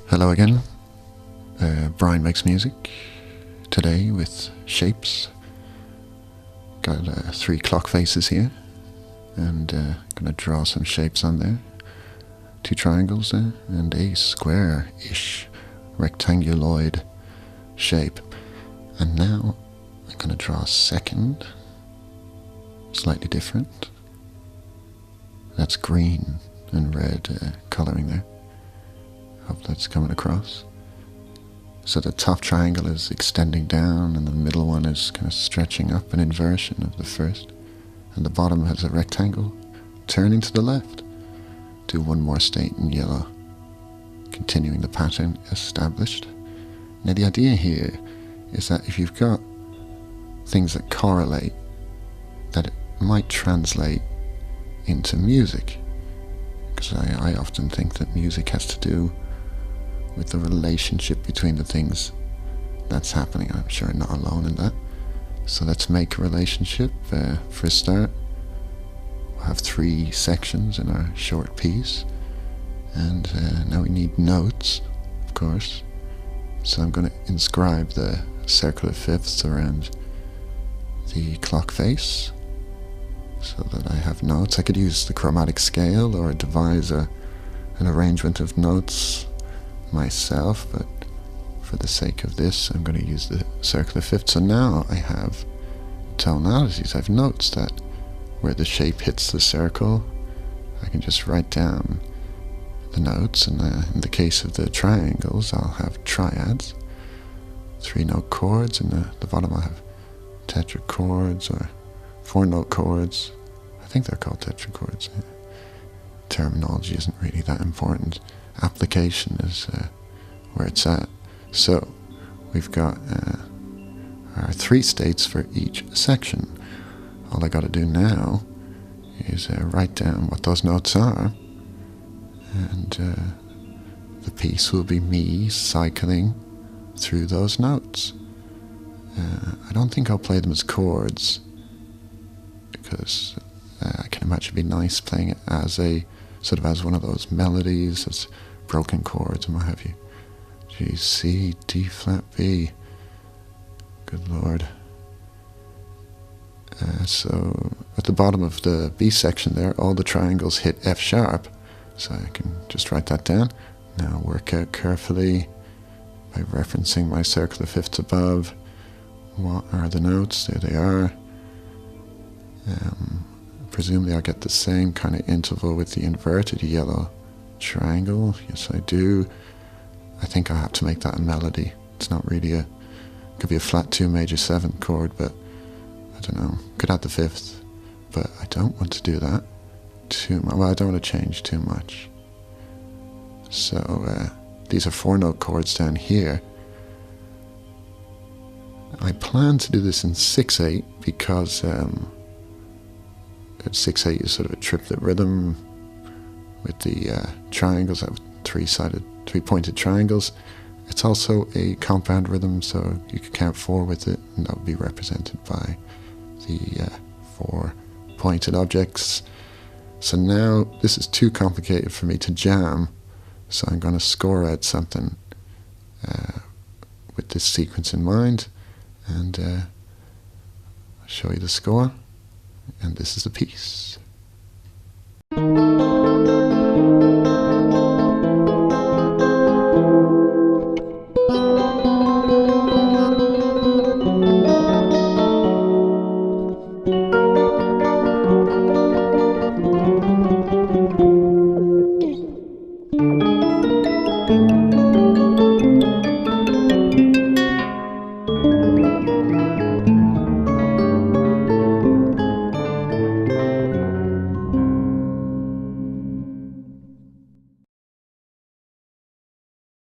Hello again, Brian Makes Music, today with shapes. Got 3 clock faces here, and gonna draw some shapes on there. 2 triangles there, and a square-ish rectanguloid shape. And now I'm gonna draw a second, slightly different. That's green and red colouring there. Hope that's coming across. So the top triangle is extending down, and the middle one is kind of stretching up, an inversion of the first. And the bottom has a rectangle turning to the left. Do one more state in yellow, continuing the pattern established. Now the idea here is that if you've got things that correlate, that it might translate into music. Because I often think that music has to do with the relationship between the things that's happening. I'm sure I'm not alone in that. So let's make a relationship. For a start, we'll have 3 sections in our short piece. And now we need notes, of course. So I'm going to inscribe the circle of fifths around the clock face, so that I have notes. I could use the chromatic scale or devise an arrangement of notes myself, but for the sake of this I'm going to use the circle of fifths. So now I have tonalities. I have notes that where the shape hits the circle I can just write down the notes, and in the case of the triangles I'll have triads, 3-note chords, and the bottom I'll have tetrachords or 4-note chords. I think they're called tetrachords. Terminology isn't really that important. Application is where it's at. So we've got our 3 states for each section. All I got to do now is write down what those notes are, and the piece will be me cycling through those notes. I don't think I'll play them as chords, because I can imagine it'd be nice playing it as a sort of as one of those melodies, as broken chords and what have you. G, C, D flat, B. Good Lord. So at the bottom of the B section there, all the triangles hit F sharp, so I can just write that down. Now work out carefully by referencing my circle of fifths above. What are the notes? There they are. Presumably I'll get the same kind of interval with the inverted yellow triangle. Yes, I do. I think I have to make that a melody. It's not really could be a flat 2 major 7th chord, but I don't know. Could add the 5th, but I don't want to do that too much. Well, I don't want to change too much. So these are 4-note chords down here. I plan to do this in 6/8 because 6/8 is sort of a triplet rhythm with the triangles. I have 3-pointed triangles. It's also a compound rhythm, so you could count 4 with it, and that would be represented by the 4 pointed objects. So now this is too complicated for me to jam, so I'm going to score out something with this sequence in mind, and I'll show you the score. And this is the piece.